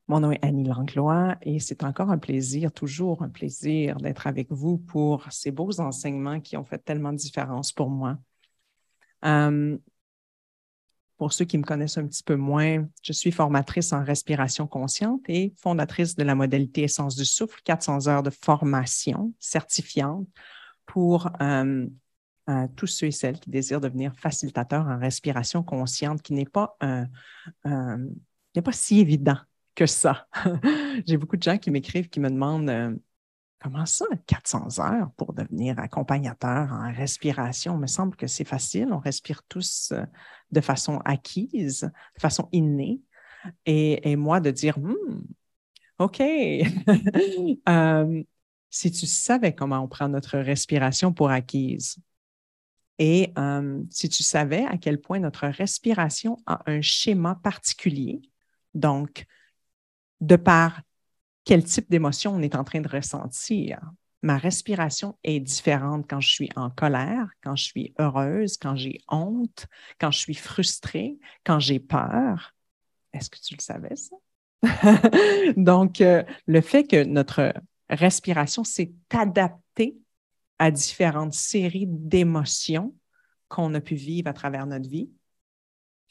Mon nom est Annie Langlois et c'est encore un plaisir, toujours un plaisir d'être avec vous pour ces beaux enseignements qui ont fait tellement de différence pour moi. Pour ceux qui me connaissent un petit peu moins, je suis formatrice en respiration consciente et fondatrice de la modalité Essence du souffle, 400 heures de formation certifiante pour tous ceux et celles qui désirent devenir facilitateurs en respiration consciente, qui n'est pas si évident que ça. J'ai beaucoup de gens qui m'écrivent, qui me demandent comment ça, 400 heures pour devenir accompagnateur en respiration? Il me semble que c'est facile. On respire tous de façon acquise, de façon innée. Et moi, de dire, OK, si tu savais comment on prend notre respiration pour acquise et si tu savais à quel point notre respiration a un schéma particulier, donc de par quel type d'émotion on est en train de ressentir. Ma respiration est différente quand je suis en colère, quand je suis heureuse, quand j'ai honte, quand je suis frustrée, quand j'ai peur. Est-ce que tu le savais, ça? Donc, le fait que notre respiration s'est adaptée à différentes séries d'émotions qu'on a pu vivre à travers notre vie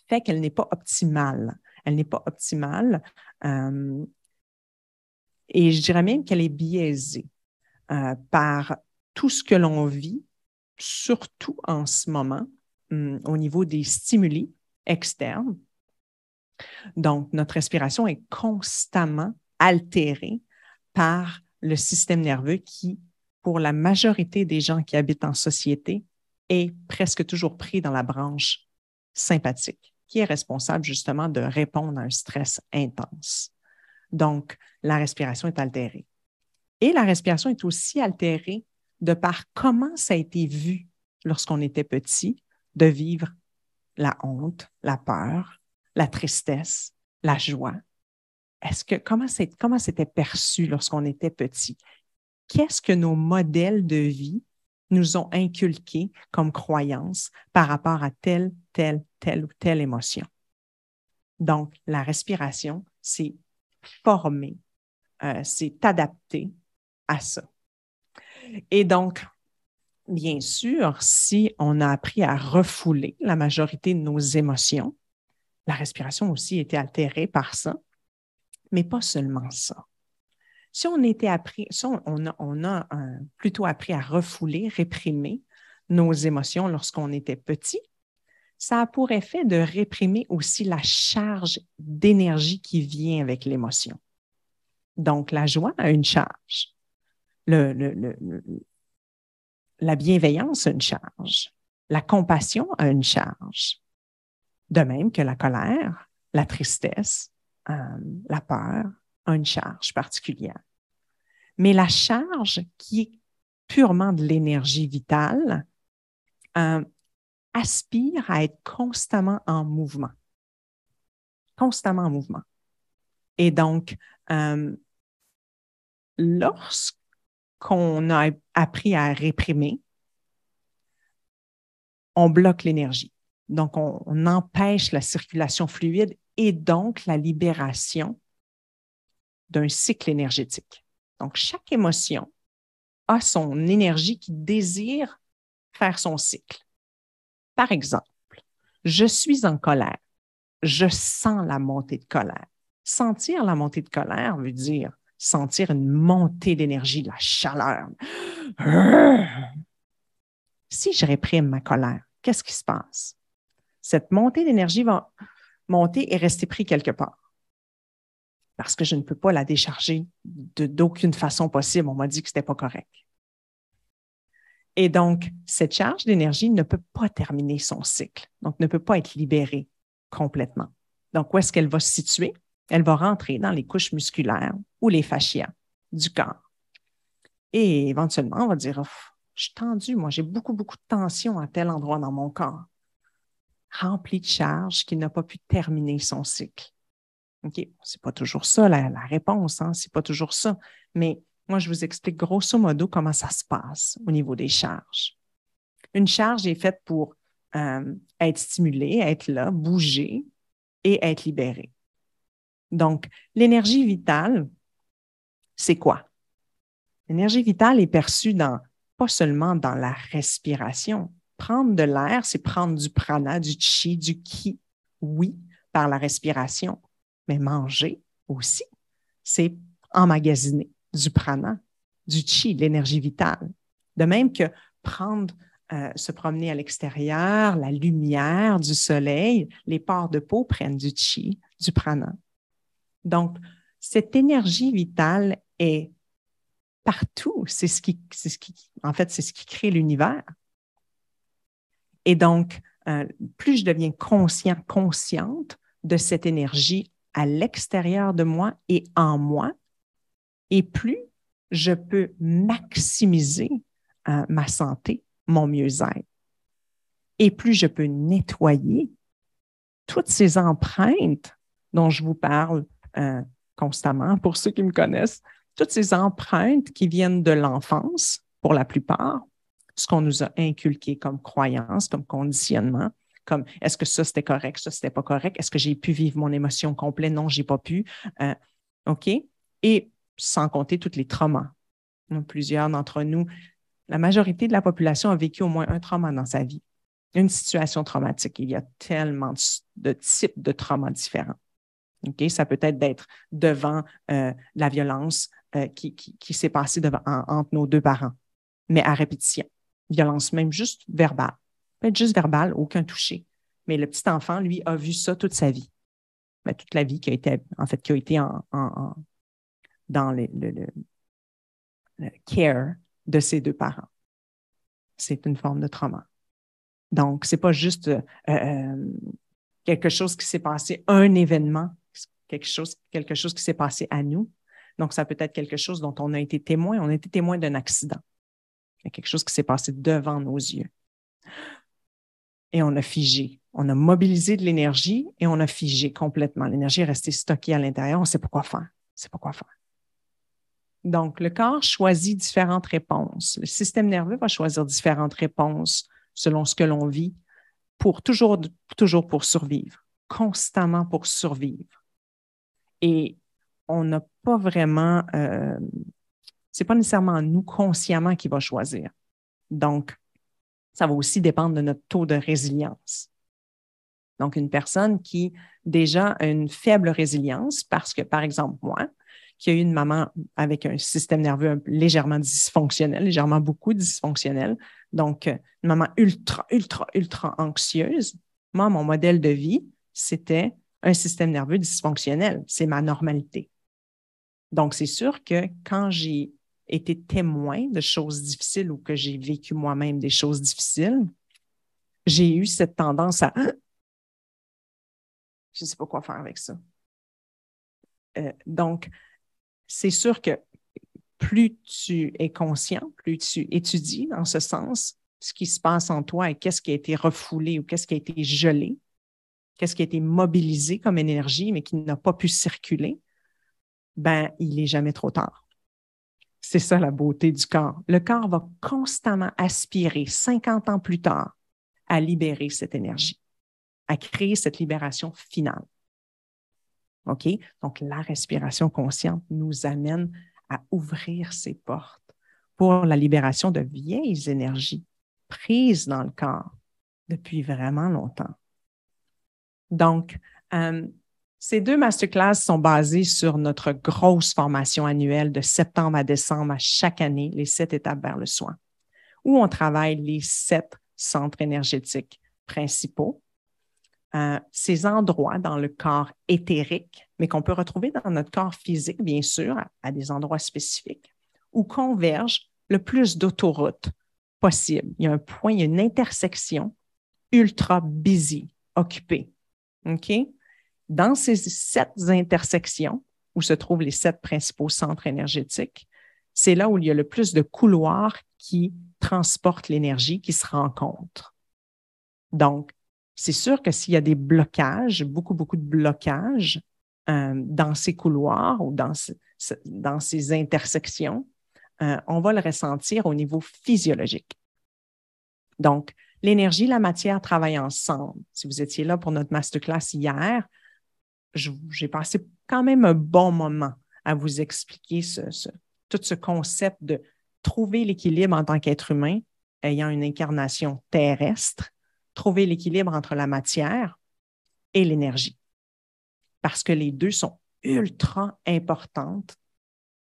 fait qu'elle n'est pas optimale. Elle n'est pas optimale. Et je dirais même qu'elle est biaisée par tout ce que l'on vit, surtout en ce moment, au niveau des stimuli externes. Donc, notre respiration est constamment altérée par le système nerveux qui, pour la majorité des gens qui habitent en société, est presque toujours pris dans la branche sympathique, qui est responsable justement de répondre à un stress intense. Donc, la respiration est altérée. Et la respiration est aussi altérée de par comment ça a été vu lorsqu'on était petit, de vivre la honte, la peur, la tristesse, la joie. Comment c'était perçu lorsqu'on était petit? Qu'est-ce que nos modèles de vie nous ont inculqué comme croyance par rapport à telle ou telle émotion? Donc, la respiration, c'est formé, c'est adapté à ça. Et donc, bien sûr, si on a appris à refouler la majorité de nos émotions, la respiration aussi était altérée par ça, mais pas seulement ça. Si on a plutôt appris à refouler, réprimer nos émotions lorsqu'on était petit, ça a pour effet de réprimer aussi la charge d'énergie qui vient avec l'émotion. Donc, la joie a une charge. La bienveillance a une charge. La compassion a une charge. De même que la colère, la tristesse, la peur a une charge particulière. Mais la charge qui est purement de l'énergie vitale aspire à être constamment en mouvement. Constamment en mouvement. Et donc, lorsqu'on a appris à réprimer, on bloque l'énergie. Donc, on empêche la circulation fluide et donc la libération d'un cycle énergétique. Donc, chaque émotion a son énergie qui désire faire son cycle. Par exemple, je suis en colère. Je sens la montée de colère. Sentir la montée de colère veut dire sentir une montée d'énergie, de la chaleur. Si je réprime ma colère, qu'est-ce qui se passe? Cette montée d'énergie va monter et rester prise quelque part. Parce que je ne peux pas la décharger d'aucune façon possible. On m'a dit que ce n'était pas correct. Et donc, cette charge d'énergie ne peut pas terminer son cycle, donc ne peut pas être libérée complètement. Donc, où est-ce qu'elle va se situer? Elle va rentrer dans les couches musculaires ou les fascias du corps. Et éventuellement, on va dire, oh, je suis tendue, moi, j'ai beaucoup de tension à tel endroit dans mon corps. Rempli de charge qui n'a pas pu terminer son cycle. OK, c'est pas toujours ça la réponse, hein? C'est pas toujours ça. Mais moi, je vous explique grosso modo comment ça se passe au niveau des charges. Une charge est faite pour être stimulée, être là, bouger et être libérée. Donc, l'énergie vitale, c'est quoi? L'énergie vitale est perçue pas seulement dans la respiration. Prendre de l'air, c'est prendre du prana, du chi, du ki, oui, par la respiration. Mais manger aussi, c'est emmagasiner du prana, du chi, de l'énergie vitale. De même que se promener à l'extérieur, la lumière du soleil, les pores de peau prennent du chi, du prana. Donc, cette énergie vitale est partout. En fait, c'est ce qui crée l'univers. Et donc, plus je deviens consciente de cette énergie à l'extérieur de moi et en moi, et plus je peux maximiser ma santé, mon mieux-être. Et plus je peux nettoyer toutes ces empreintes dont je vous parle constamment, pour ceux qui me connaissent, toutes ces empreintes qui viennent de l'enfance, pour la plupart, ce qu'on nous a inculqué comme croyance, comme conditionnement, comme est-ce que ça c'était correct, ça c'était pas correct, est-ce que j'ai pu vivre mon émotion complète, non, j'ai pas pu. OK? Et sans compter tous les traumas. Plusieurs d'entre nous, la majorité de la population a vécu au moins un trauma dans sa vie, une situation traumatique. Il y a tellement de types de traumas différents. Okay? Ça peut être d'être devant la violence qui s'est passée entre nos deux parents, mais à répétition. Violence même juste verbale. Peut être juste verbale, aucun toucher. Mais le petit enfant, lui, a vu ça toute sa vie. Mais toute la vie qui a été dans le care de ses deux parents. C'est une forme de trauma. Donc, ce n'est pas juste quelque chose qui s'est passé, un événement, quelque chose qui s'est passé à nous. Donc, ça peut être quelque chose dont on a été témoin d'un accident. Il y a quelque chose qui s'est passé devant nos yeux. Et on a figé. On a mobilisé de l'énergie et on a figé complètement. L'énergie est restée stockée à l'intérieur. On ne sait pas quoi faire. On ne sait pas quoi faire. Donc, le corps choisit différentes réponses. Le système nerveux va choisir différentes réponses selon ce que l'on vit pour toujours pour survivre, constamment pour survivre. Et on n'a pas vraiment, c'est pas nécessairement nous consciemment qui va choisir. Donc, ça va aussi dépendre de notre taux de résilience. Donc, une personne qui déjà a une faible résilience parce que, par exemple, moi, qui a eu une maman avec un système nerveux légèrement dysfonctionnel, légèrement beaucoup dysfonctionnel, donc une maman ultra, ultra, ultra anxieuse, moi, mon modèle de vie, c'était un système nerveux dysfonctionnel. C'est ma normalité. Donc, c'est sûr que quand j'ai été témoin de choses difficiles ou que j'ai vécu moi-même des choses difficiles, j'ai eu cette tendance à « je ne sais pas quoi faire avec ça ». Donc, c'est sûr que plus tu es conscient, plus tu étudies dans ce sens ce qui se passe en toi et qu'est-ce qui a été refoulé ou qu'est-ce qui a été gelé, qu'est-ce qui a été mobilisé comme énergie mais qui n'a pas pu circuler, ben il n'est jamais trop tard. C'est ça la beauté du corps. Le corps va constamment aspirer 50 ans plus tard à libérer cette énergie, à créer cette libération finale. OK? Donc, la respiration consciente nous amène à ouvrir ces portes pour la libération de vieilles énergies prises dans le corps depuis vraiment longtemps. Donc, ces deux masterclass sont basées sur notre grosse formation annuelle de septembre à décembre à chaque année, les 7 étapes vers le soin, où on travaille les 7 centres énergétiques principaux. Ces endroits dans le corps éthérique, mais qu'on peut retrouver dans notre corps physique, bien sûr, à des endroits spécifiques, où convergent le plus d'autoroutes possible. Il y a un point, il y a une intersection ultra busy, occupée. OK? Dans ces 7 intersections, où se trouvent les 7 principaux centres énergétiques, c'est là où il y a le plus de couloirs qui transportent l'énergie, qui se rencontrent. Donc, c'est sûr que s'il y a des blocages, beaucoup de blocages dans ces couloirs ou dans ces intersections, on va le ressentir au niveau physiologique. Donc, l'énergie et la matière travaillent ensemble. Si vous étiez là pour notre masterclass hier, j'ai passé quand même un bon moment à vous expliquer tout ce concept de trouver l'équilibre en tant qu'être humain ayant une incarnation terrestre, trouver l'équilibre entre la matière et l'énergie. Parce que les deux sont ultra importantes.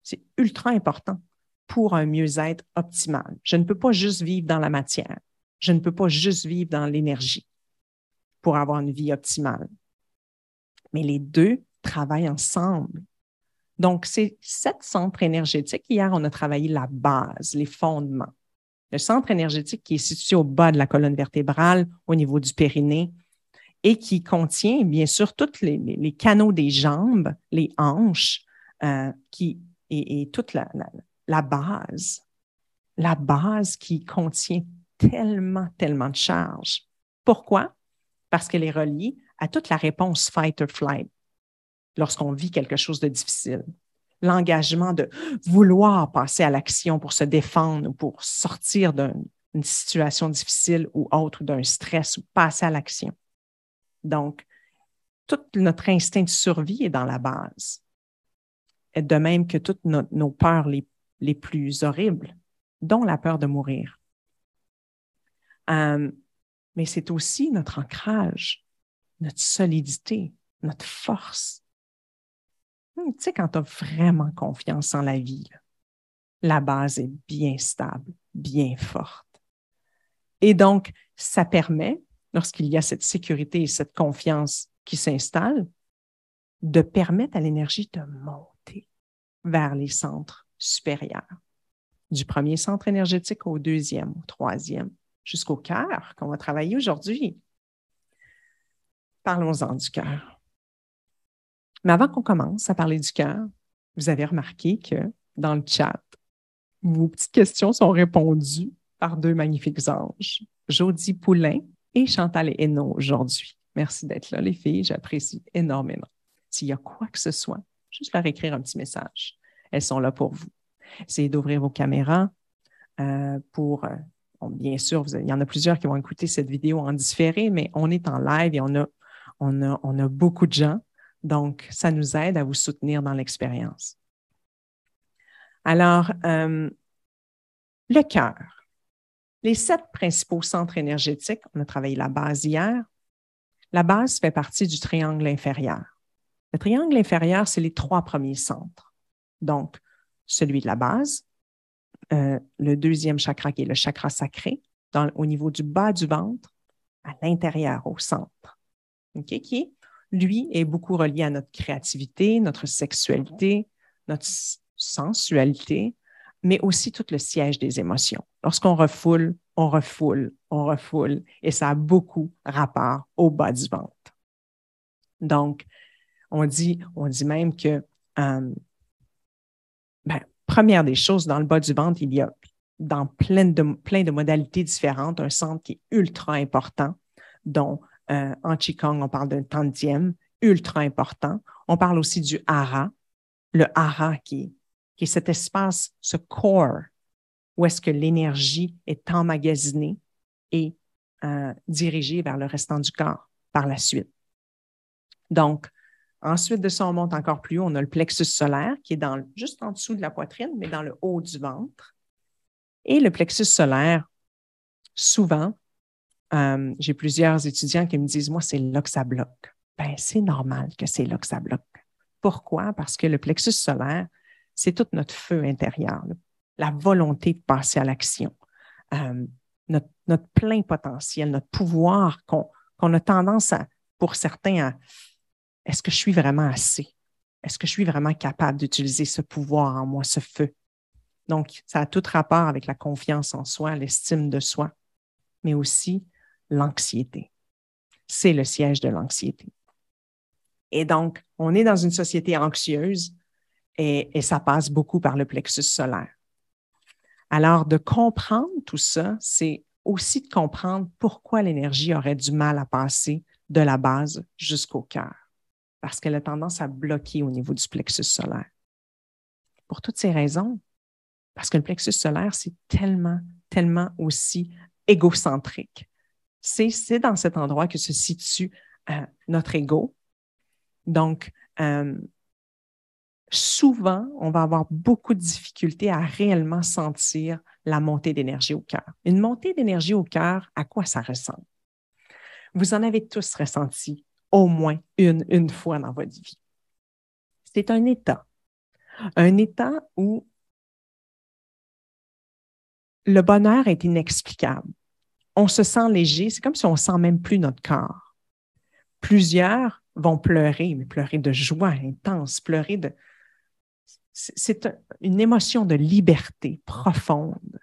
C'est ultra important pour un mieux-être optimal. Je ne peux pas juste vivre dans la matière. Je ne peux pas juste vivre dans l'énergie pour avoir une vie optimale. Mais les deux travaillent ensemble. Donc, c'est 7 centres énergétiques. Hier, on a travaillé la base, les fondements. Le centre énergétique qui est situé au bas de la colonne vertébrale, au niveau du périnée, et qui contient, bien sûr, tous les canaux des jambes, les hanches, et toute la base qui contient tellement, tellement de charge. Pourquoi? Parce qu'elle est reliée à toute la réponse fight or flight lorsqu'on vit quelque chose de difficile. L'engagement de vouloir passer à l'action pour se défendre ou pour sortir d'une situation difficile ou autre, d'un stress ou passer à l'action. Donc, tout notre instinct de survie est dans la base. Et de même que toutes nos peurs les plus horribles, dont la peur de mourir. Mais c'est aussi notre ancrage, notre solidité, notre force. Tu sais, quand tu as vraiment confiance en la vie, la base est bien stable, bien forte. Et donc, ça permet, lorsqu'il y a cette sécurité et cette confiance qui s'installe, de permettre à l'énergie de monter vers les centres supérieurs. Du premier centre énergétique au deuxième, au troisième, jusqu'au cœur qu'on va travailler aujourd'hui. Parlons-en du cœur. Mais avant qu'on commence à parler du cœur, vous avez remarqué que dans le chat, vos petites questions sont répondues par 2 magnifiques anges, Jody Poulain et Chantal Hainaut aujourd'hui. Merci d'être là, les filles. J'apprécie énormément. S'il y a quoi que ce soit, juste leur écrire un petit message. Elles sont là pour vous. Essayez d'ouvrir vos caméras bien sûr, il y en a plusieurs qui vont écouter cette vidéo en différé, mais on est en live et on a beaucoup de gens. Donc, ça nous aide à vous soutenir dans l'expérience. Alors, le cœur. Les 7 principaux centres énergétiques, on a travaillé la base hier. La base fait partie du triangle inférieur. Le triangle inférieur, c'est les 3 premiers centres. Donc, celui de la base, le deuxième chakra qui est le chakra sacré, au niveau du bas du ventre, à l'intérieur, au centre, okay, qui, lui, est beaucoup relié à notre créativité, notre sexualité, notre sensualité, mais aussi tout le siège des émotions. Lorsqu'on refoule, on refoule, on refoule, et ça a beaucoup rapport au bas du ventre. Donc, on dit même que, première des choses, dans le bas du ventre, il y a dans plein de modalités différentes, un centre qui est ultra important, dont en Qigong, on parle d'un tantième, ultra important. On parle aussi du hara, le hara qui est cet espace, ce core, où est-ce que l'énergie est emmagasinée et dirigée vers le restant du corps par la suite. Donc, ensuite de ça, on monte encore plus haut. On a le plexus solaire qui est juste en dessous de la poitrine, mais dans le haut du ventre. Et le plexus solaire, souvent, j'ai plusieurs étudiants qui me disent, moi, c'est là que ça bloque. Ben, c'est normal que c'est là que ça bloque. Pourquoi? Parce que le plexus solaire, c'est tout notre feu intérieur, la volonté de passer à l'action, notre plein potentiel, notre pouvoir qu'on a tendance pour certains, est-ce que je suis vraiment assez? Est-ce que je suis vraiment capable d'utiliser ce pouvoir en moi, ce feu? Donc, ça a tout rapport avec la confiance en soi, l'estime de soi, mais aussi l'anxiété. C'est le siège de l'anxiété. Et donc, on est dans une société anxieuse et ça passe beaucoup par le plexus solaire. Alors, de comprendre tout ça, c'est aussi de comprendre pourquoi l'énergie aurait du mal à passer de la base jusqu'au cœur, parce qu'elle a tendance à bloquer au niveau du plexus solaire. Pour toutes ces raisons, parce que le plexus solaire, c'est tellement, tellement aussi égocentrique. C'est dans cet endroit que se situe notre ego Donc, souvent, on va avoir beaucoup de difficultés à réellement sentir la montée d'énergie au cœur. Une montée d'énergie au cœur, à quoi ça ressemble? Vous en avez tous ressenti au moins une fois dans votre vie. C'est un état où le bonheur est inexplicable. On se sent léger, c'est comme si on ne sent même plus notre corps. Plusieurs vont pleurer, mais pleurer de joie intense, pleurer de... C'est une émotion de liberté profonde.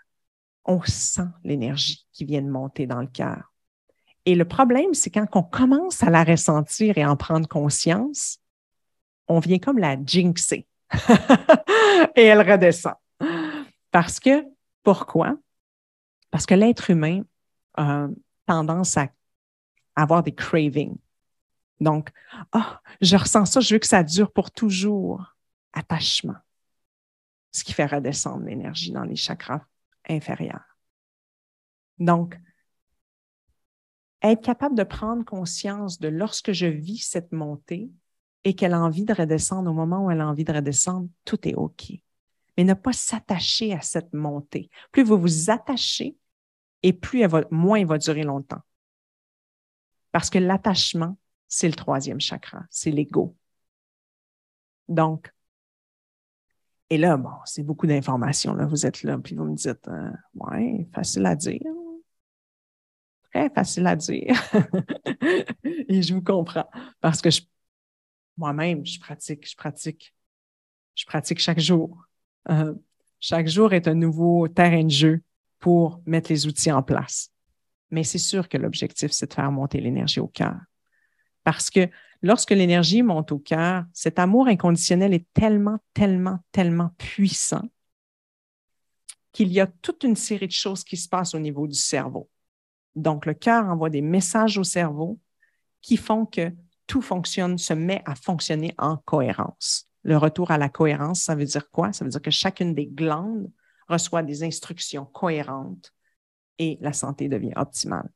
On sent l'énergie qui vient de monter dans le cœur. Et le problème, c'est quand on commence à la ressentir et en prendre conscience, on vient comme la jinxer. Et elle redescend. Pourquoi? Parce que l'être humain a tendance à avoir des cravings. Donc, je ressens ça, je veux que ça dure pour toujours. Attachement. Ce qui fait redescendre l'énergie dans les chakras inférieurs. Donc, être capable de prendre conscience de lorsque je vis cette montée et qu'elle a envie de redescendre au moment où elle a envie de redescendre, tout est OK. Mais ne pas s'attacher à cette montée. Plus vous vous attachez et moins elle va durer longtemps. Parce que l'attachement, c'est le troisième chakra, c'est l'ego. Donc, et là, bon, c'est beaucoup d'informations. Là, vous êtes là, puis vous me dites, ouais, facile à dire. Très facile à dire. Et je vous comprends. Parce que moi-même, je pratique chaque jour. Chaque jour est un nouveau terrain de jeu pour mettre les outils en place. Mais c'est sûr que l'objectif, c'est de faire monter l'énergie au cœur. Parce que lorsque l'énergie monte au cœur, cet amour inconditionnel est tellement, tellement, tellement puissant qu'il y a toute une série de choses qui se passent au niveau du cerveau. Donc, le cœur envoie des messages au cerveau qui font que tout se met à fonctionner en cohérence. Le retour à la cohérence, ça veut dire quoi? Ça veut dire que chacune des glandes reçoit des instructions cohérentes et la santé devient optimale.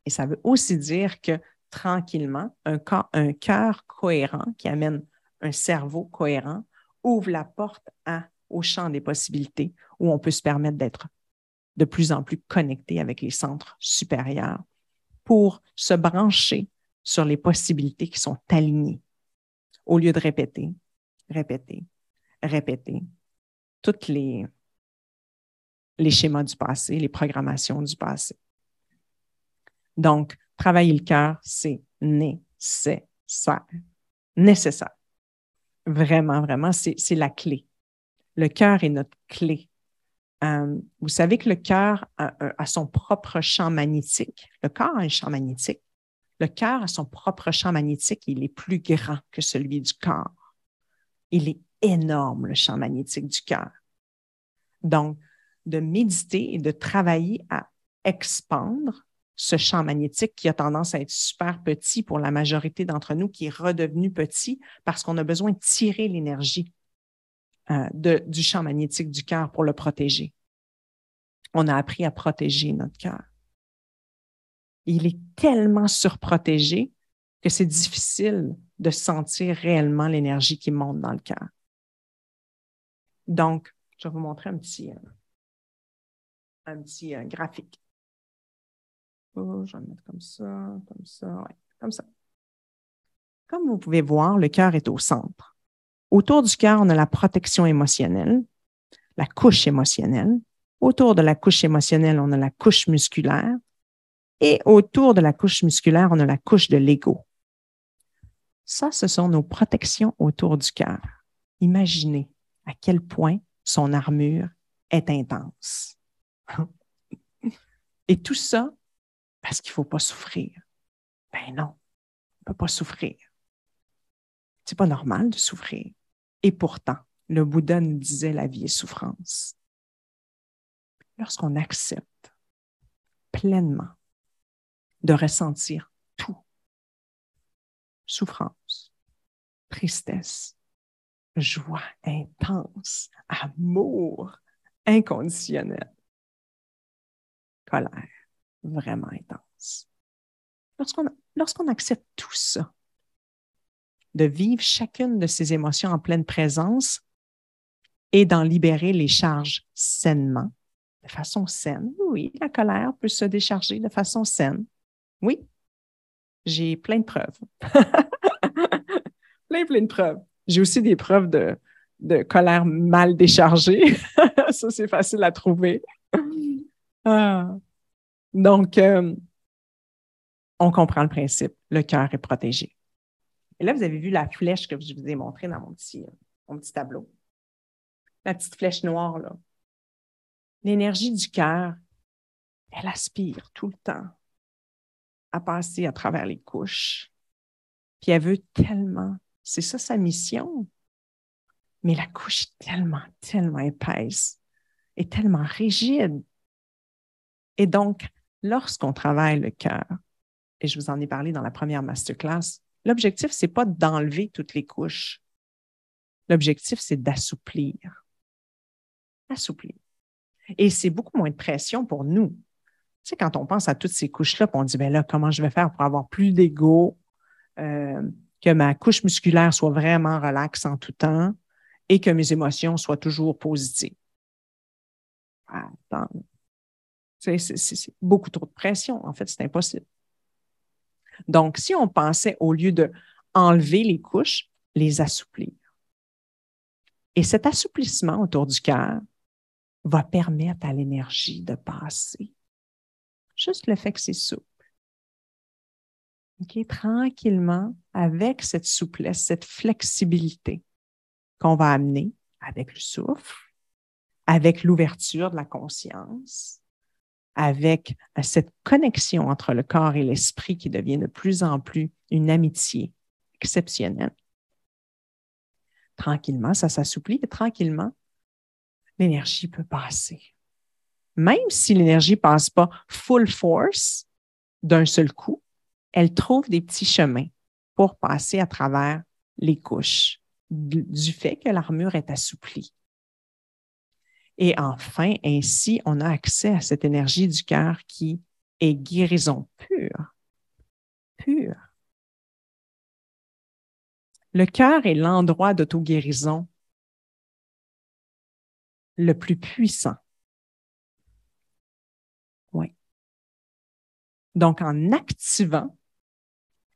Et ça veut aussi dire que tranquillement, un cœur cohérent qui amène un cerveau cohérent ouvre la porte au champ des possibilités où on peut se permettre d'être de plus en plus connecté avec les centres supérieurs pour se brancher sur les possibilités qui sont alignées au lieu de répéter, répéter, répéter tous les schémas du passé, les programmations du passé. Donc, travailler le cœur, c'est nécessaire. Nécessaire. Vraiment, vraiment, c'est la clé. Le cœur est notre clé. Vous savez que le cœur a son propre champ magnétique. Le corps a un champ magnétique. Le cœur a son propre champ magnétique. Il est plus grand que celui du corps. Il est énorme, le champ magnétique du cœur. Donc, de méditer et de travailler à expandre ce champ magnétique qui a tendance à être super petit pour la majorité d'entre nous, qui est redevenu petit parce qu'on a besoin de tirer l'énergie du champ magnétique du cœur pour le protéger. On a appris à protéger notre cœur. Il est tellement surprotégé que c'est difficile de sentir réellement l'énergie qui monte dans le cœur. Donc, je vais vous montrer un petit graphique. Je vais le mettre comme ça, ouais, comme ça. Comme vous pouvez voir, le cœur est au centre. Autour du cœur, on a la protection émotionnelle, la couche émotionnelle. Autour de la couche émotionnelle, on a la couche musculaire. Et autour de la couche musculaire, on a la couche de l'ego. Ça, ce sont nos protections autour du cœur. Imaginez à quel point son armure est intense. Et tout ça parce qu'il ne faut pas souffrir. Ben non, on ne peut pas souffrir. C'est pas normal de souffrir. Et pourtant, le Bouddha nous disait la vie est souffrance. Lorsqu'on accepte pleinement de ressentir tout, souffrance, tristesse, joie intense, amour inconditionnel, colère vraiment intense. Lorsqu'on accepte tout ça, de vivre chacune de ces émotions en pleine présence et d'en libérer les charges sainement, de façon saine. Oui, la colère peut se décharger de façon saine. Oui, j'ai plein de preuves. plein de preuves. J'ai aussi des preuves de colère mal déchargée. Ça, c'est facile à trouver. Ah. Donc, on comprend le principe. Le cœur est protégé. Et là, vous avez vu la flèche que je vous ai montrée dans mon petit tableau. La petite flèche noire, là. L'énergie du cœur, elle aspire tout le temps à passer à travers les couches. Puis elle veut tellement, c'est ça sa mission, mais la couche est tellement épaisse et tellement rigide. Et donc, lorsqu'on travaille le cœur, et je vous en ai parlé dans la première masterclass, l'objectif, ce n'est pas d'enlever toutes les couches. L'objectif, c'est d'assouplir. Assouplir. Et c'est beaucoup moins de pression pour nous. Tu sais, quand on pense à toutes ces couches-là, puis on dit, bien là, comment je vais faire pour avoir plus d'ego, que ma couche musculaire soit vraiment relaxe en tout temps et que mes émotions soient toujours positives. Attends. C'est beaucoup trop de pression. En fait, c'est impossible. Donc, si on pensait, au lieu de enlever les couches, les assouplir. Et cet assouplissement autour du cœur va permettre à l'énergie de passer. Juste le fait que c'est souple. Okay? Tranquillement, avec cette souplesse, cette flexibilité qu'on va amener avec le souffle, avec l'ouverture de la conscience, avec cette connexion entre le corps et l'esprit qui devient de plus en plus une amitié exceptionnelle. Tranquillement, ça s'assouplit et tranquillement, l'énergie peut passer. Même si l'énergie ne passe pas full force d'un seul coup, elle trouve des petits chemins pour passer à travers les couches du fait que l'armure est assouplie. Et enfin, ainsi, on a accès à cette énergie du cœur qui est guérison pure. Pure. Le cœur est l'endroit d'auto-guérison le plus puissant. Oui. Donc, en activant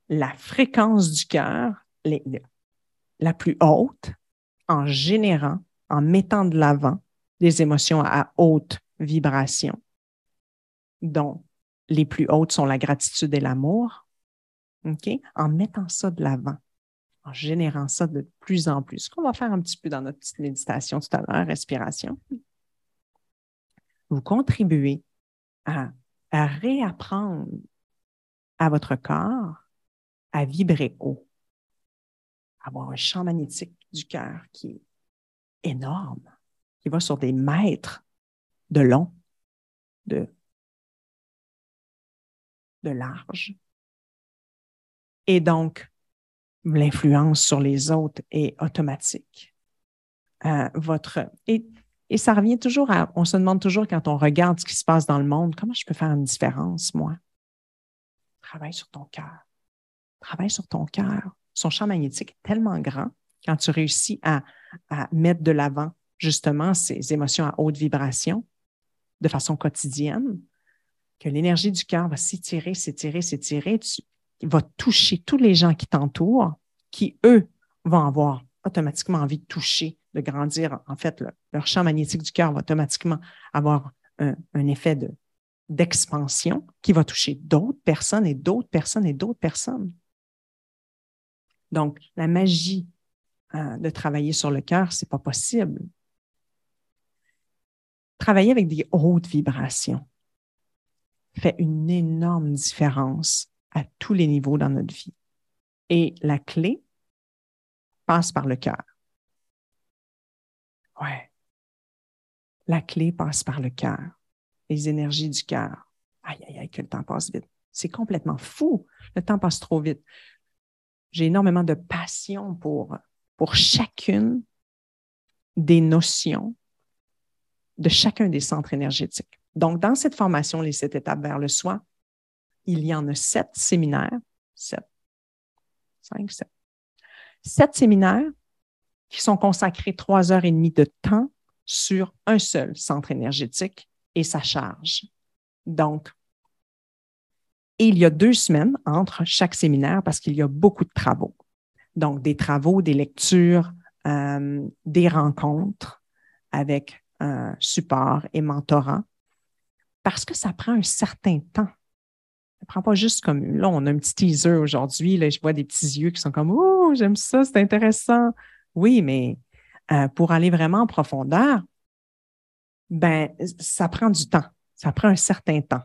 la fréquence du cœur la plus haute, en générant, en mettant de l'avant des émotions à haute vibration, dont les plus hautes sont la gratitude et l'amour, okay? En mettant ça de l'avant, en générant ça de plus en plus. Ce qu'on va faire un petit peu dans notre petite méditation tout à l'heure, respiration. Vous contribuez à réapprendre à votre corps à vibrer haut, à avoir un champ magnétique du cœur qui est énorme, qui va sur des mètres de long, de large. Et donc, l'influence sur les autres est automatique. Et ça revient toujours on se demande toujours quand on regarde ce qui se passe dans le monde, comment je peux faire une différence, moi? Travaille sur ton cœur. Travaille sur ton cœur. Son champ magnétique est tellement grand quand tu réussis à mettre de l'avant justement ces émotions à haute vibration de façon quotidienne, que l'énergie du cœur va s'étirer, va toucher tous les gens qui t'entourent, qui, eux, vont avoir automatiquement envie de toucher, de grandir. En fait, leur champ magnétique du cœur va automatiquement avoir un effet d'expansion qui va toucher d'autres personnes et d'autres personnes et d'autres personnes. Donc, la magie de travailler sur le cœur, ce n'est pas possible. Travailler avec des hautes vibrations fait une énorme différence à tous les niveaux dans notre vie. Et la clé passe par le cœur. Ouais. La clé passe par le cœur. Les énergies du cœur. Aïe, aïe, aïe, que le temps passe vite. C'est complètement fou. Le temps passe trop vite. J'ai énormément de passion pour chacune des notions de chacun des centres énergétiques. Donc, dans cette formation, les 7 étapes vers le soi, il y en a 7 séminaires, 7, 5, 7, 7 séminaires qui sont consacrés 3 heures et demie de temps sur un seul centre énergétique et sa charge. Donc, et il y a 2 semaines entre chaque séminaire parce qu'il y a beaucoup de travaux. Donc, des travaux, des lectures, des rencontres avec support et mentorat parce que ça prend un certain temps. Ça ne prend pas juste comme, là, on a un petit teaser aujourd'hui, là, je vois des petits yeux qui sont comme, oh, j'aime ça, c'est intéressant. Oui, mais pour aller vraiment en profondeur, ben, ça prend du temps, ça prend un certain temps.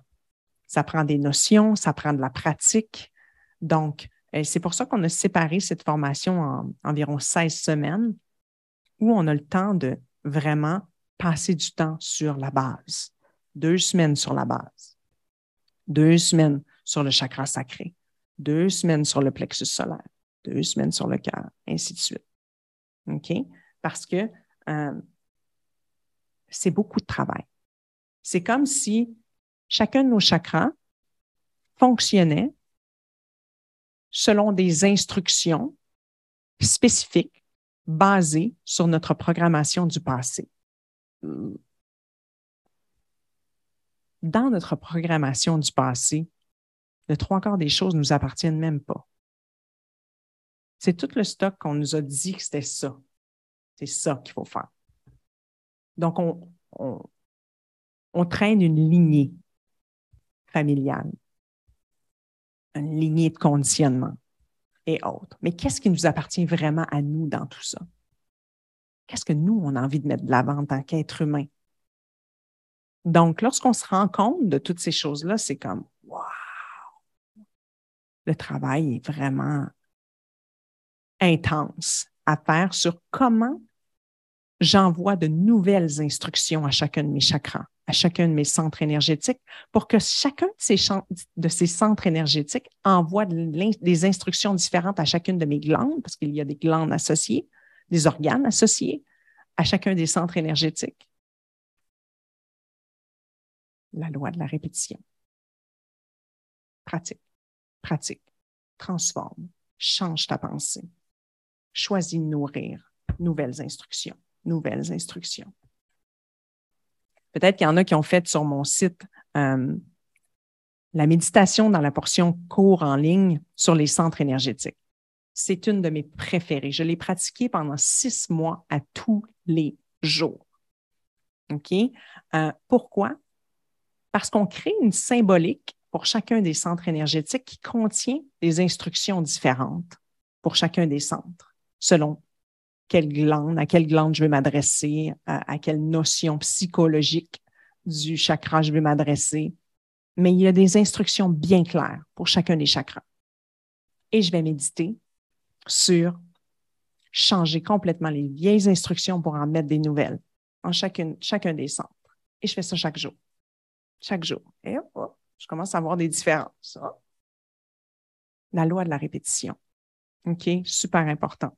Ça prend des notions, ça prend de la pratique. Donc, c'est pour ça qu'on a séparé cette formation en environ 16 semaines où on a le temps de vraiment passer du temps sur la base. 2 semaines sur la base. 2 semaines sur le chakra sacré. 2 semaines sur le plexus solaire. 2 semaines sur le cœur, ainsi de suite. OK? Parce que c'est beaucoup de travail. C'est comme si chacun de nos chakras fonctionnait selon des instructions spécifiques basées sur notre programmation du passé. Dans notre programmation du passé, le 3/4 des choses ne nous appartiennent même pas. C'est tout le stock qu'on nous a dit que c'était ça. C'est ça qu'il faut faire. Donc, on traîne une lignée familiale, une lignée de conditionnement et autres. Mais qu'est-ce qui nous appartient vraiment à nous dans tout ça? Qu'est-ce que nous, on a envie de mettre de l'avant en tant qu'être humain? Donc, lorsqu'on se rend compte de toutes ces choses-là, c'est comme, wow! Le travail est vraiment intense à faire sur comment j'envoie de nouvelles instructions à chacun de mes chakras, à chacun de mes centres énergétiques, pour que chacun de ces centres énergétiques envoie des instructions différentes à chacune de mes glandes, parce qu'il y a des glandes associées, des organes associés à chacun des centres énergétiques. La loi de la répétition. Pratique, pratique, transforme, change ta pensée. Choisis de nourrir nouvelles instructions, nouvelles instructions. Peut-être qu'il y en a qui ont fait sur mon site la méditation dans la portion cours en ligne sur les centres énergétiques. C'est une de mes préférées. Je l'ai pratiquée pendant 6 mois à tous les jours. OK? Pourquoi? Parce qu'on crée une symbolique pour chacun des centres énergétiques qui contient des instructions différentes pour chacun des centres, selon à quelle glande je vais m'adresser, à quelle notion psychologique du chakra je vais m'adresser. Mais il y a des instructions bien claires pour chacun des chakras. Et je vais méditer sur changer complètement les vieilles instructions pour en mettre des nouvelles en chacun des centres. Et je fais ça chaque jour. Chaque jour. Et hop, je commence à voir des différences. Hop. La loi de la répétition. OK? Super important.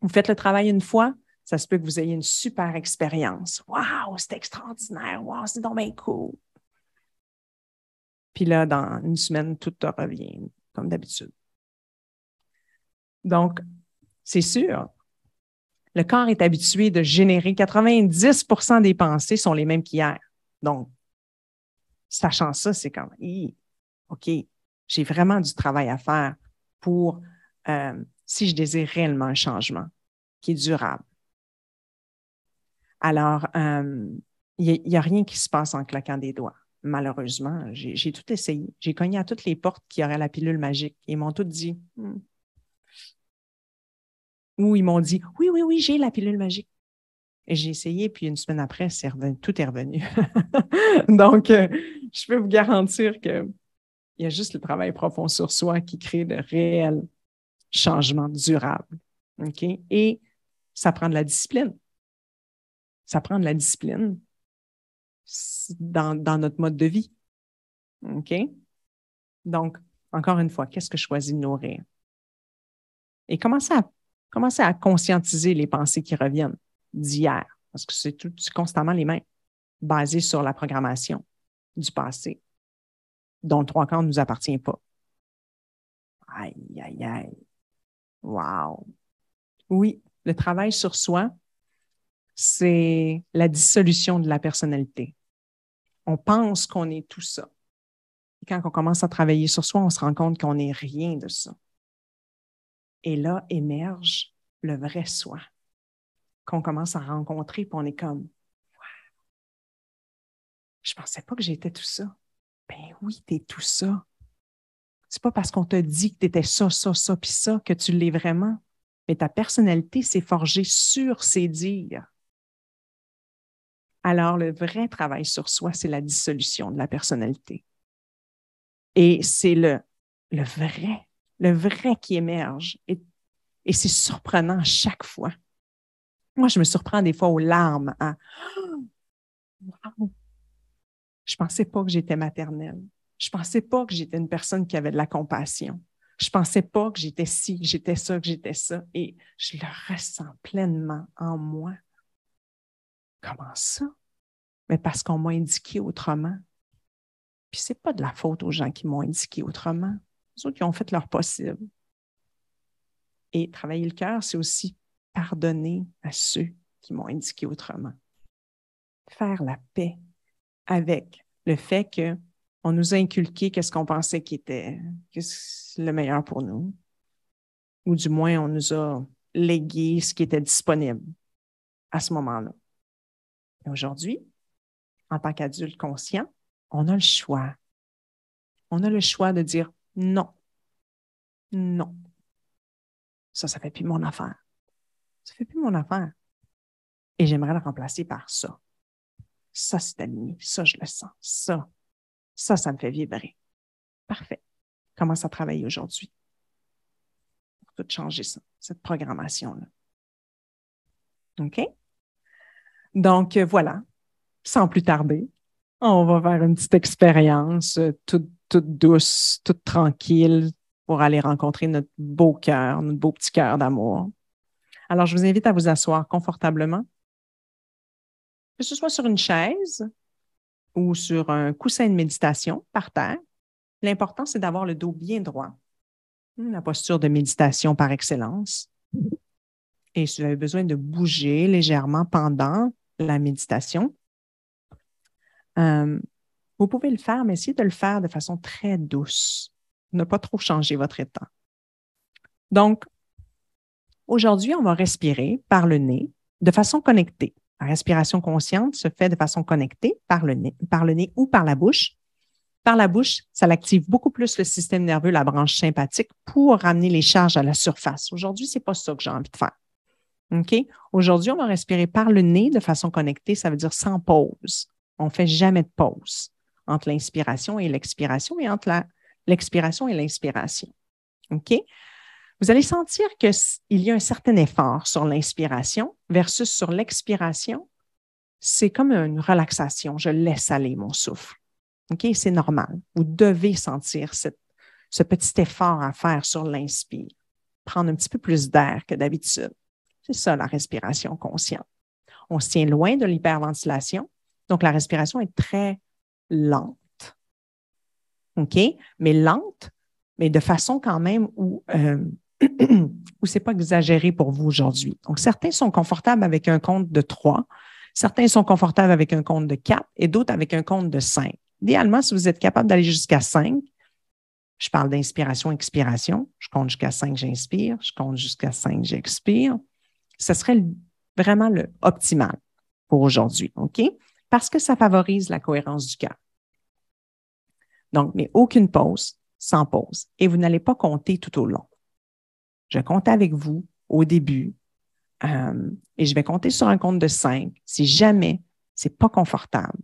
Vous faites le travail une fois, ça se peut que vous ayez une super expérience. Wow, c'est extraordinaire. Wow, c'est donc bien cool. Puis là, dans une semaine, tout te revient, comme d'habitude. Donc, c'est sûr, le corps est habitué de générer 90% des pensées sont les mêmes qu'hier. Donc, sachant ça, c'est comme, OK, j'ai vraiment du travail à faire pour, si je désire réellement un changement qui est durable. Alors, il n'y a rien qui se passe en claquant des doigts. Malheureusement, j'ai tout essayé. J'ai cogné à toutes les portes qui auraient la pilule magique. Ils m'ont tous dit, ou ils m'ont dit, oui, j'ai la pilule magique. Et j'ai essayé, puis une semaine après, tout est revenu. Donc, je peux vous garantir qu'il y a juste le travail profond sur soi qui crée de réels changements durables. OK? Et ça prend de la discipline. Ça prend de la discipline dans notre mode de vie. OK? Donc, encore une fois, qu'est-ce que je choisis de nourrir? Et commencez à conscientiser les pensées qui reviennent d'hier, parce que c'est constamment les mêmes, basées sur la programmation du passé, dont le 3/4 ne nous appartient pas. Aïe, aïe, aïe. Wow! Oui, le travail sur soi, c'est la dissolution de la personnalité. On pense qu'on est tout ça. Et quand on commence à travailler sur soi, on se rend compte qu'on n'est rien de ça. Et là émerge le vrai soi, qu'on commence à rencontrer, puis on est comme, je pensais pas que j'étais tout ça. Ben oui, tu es tout ça. C'est pas parce qu'on te dit que tu étais ça, puis ça, que tu l'es vraiment. Mais ta personnalité s'est forgée sur ces dires. Alors, le vrai travail sur soi, c'est la dissolution de la personnalité. Et c'est le vrai qui émerge. Et c'est surprenant à chaque fois. Moi, je me surprends des fois aux larmes. Wow, je pensais pas que j'étais maternelle. Je pensais pas que j'étais une personne qui avait de la compassion. Je pensais pas que j'étais ci, que j'étais ça, que j'étais ça. Et je le ressens pleinement en moi. Comment ça? Mais parce qu'on m'a indiqué autrement. Puis c'est pas de la faute aux gens qui m'ont indiqué autrement. Les autres qui ont fait leur possible. Et travailler le cœur, c'est aussi pardonner à ceux qui m'ont indiqué autrement. Faire la paix avec le fait qu'on nous a inculqué qu'est-ce qu'on pensait qui était le meilleur pour nous. Ou du moins, on nous a légué ce qui était disponible à ce moment-là. Et aujourd'hui, en tant qu'adulte conscient, on a le choix. On a le choix de dire non. Non. Ça fait plus mon affaire. Ça fait plus mon affaire. Et j'aimerais le remplacer par ça. Ça, c'est aligné. Ça, je le sens. Ça me fait vibrer. Parfait. Commence à travailler aujourd'hui pour tout changer ça, cette programmation-là. OK? Donc, voilà. Sans plus tarder, on va faire une petite expérience toute douce, toute tranquille pour aller rencontrer notre beau cœur, notre beau petit cœur d'amour. Alors, je vous invite à vous asseoir confortablement, que ce soit sur une chaise ou sur un coussin de méditation par terre. L'important, c'est d'avoir le dos bien droit. La posture de méditation par excellence. Et si vous avez besoin de bouger légèrement pendant la méditation, vous pouvez le faire, mais essayez de le faire de façon très douce. Ne pas trop changer votre état. Donc, aujourd'hui, on va respirer par le nez de façon connectée. La respiration consciente se fait de façon connectée par le nez ou par la bouche. Par la bouche, ça active beaucoup plus le système nerveux, la branche sympathique, pour ramener les charges à la surface. Aujourd'hui, ce n'est pas ça que j'ai envie de faire. OK? Aujourd'hui, on va respirer par le nez de façon connectée, ça veut dire sans pause. On ne fait jamais de pause entre l'inspiration et l'expiration et entre l'expiration et l'inspiration. OK? Vous allez sentir qu'il y a un certain effort sur l'inspiration versus sur l'expiration. C'est comme une relaxation. Je laisse aller mon souffle. OK? C'est normal. Vous devez sentir ce petit effort à faire sur l'inspire. Prendre un petit peu plus d'air que d'habitude. C'est ça, la respiration consciente. On se tient loin de l'hyperventilation. Donc, la respiration est très lente. OK? Mais lente, mais de façon quand même où ce n'est pas exagéré pour vous aujourd'hui. Donc, certains sont confortables avec un compte de 3, certains sont confortables avec un compte de 4 et d'autres avec un compte de 5. Idéalement, si vous êtes capable d'aller jusqu'à 5, je parle d'inspiration, expiration, je compte jusqu'à 5, j'inspire, je compte jusqu'à 5, j'expire. Ce serait vraiment le optimal pour aujourd'hui, OK? Parce que ça favorise la cohérence du cœur. Donc, mais aucune pause, sans pause. Et vous n'allez pas compter tout au long. Je vais compter avec vous au début et je vais compter sur un compte de 5. Si jamais ce n'est pas confortable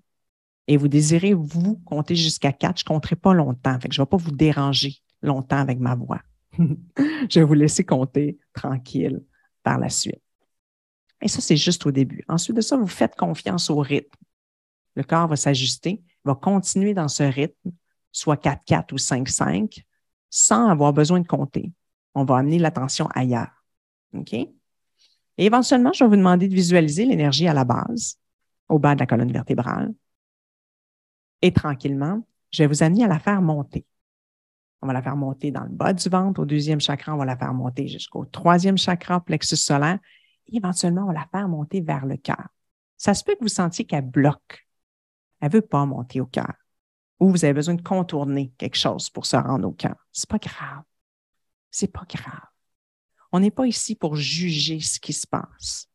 et vous désirez vous compter jusqu'à 4, je ne compterai pas longtemps. Fait que je ne vais pas vous déranger longtemps avec ma voix. Je vais vous laisser compter tranquille par la suite. Et ça, c'est juste au début. Ensuite de ça, vous faites confiance au rythme. Le corps va s'ajuster, va continuer dans ce rythme, soit 4-4 ou 5-5, sans avoir besoin de compter. On va amener l'attention ailleurs. OK? Et éventuellement, je vais vous demander de visualiser l'énergie à la base, au bas de la colonne vertébrale. Et tranquillement, je vais vous amener à la faire monter. On va la faire monter dans le bas du ventre. Au deuxième chakra, on va la faire monter jusqu'au troisième chakra, plexus solaire. Et éventuellement, on va la faire monter vers le cœur. Ça se peut que vous sentiez qu'elle bloque. Elle ne veut pas monter au cœur. Ou vous avez besoin de contourner quelque chose pour se rendre au cœur. C'est pas grave. C'est pas grave. On n'est pas ici pour juger ce qui se passe.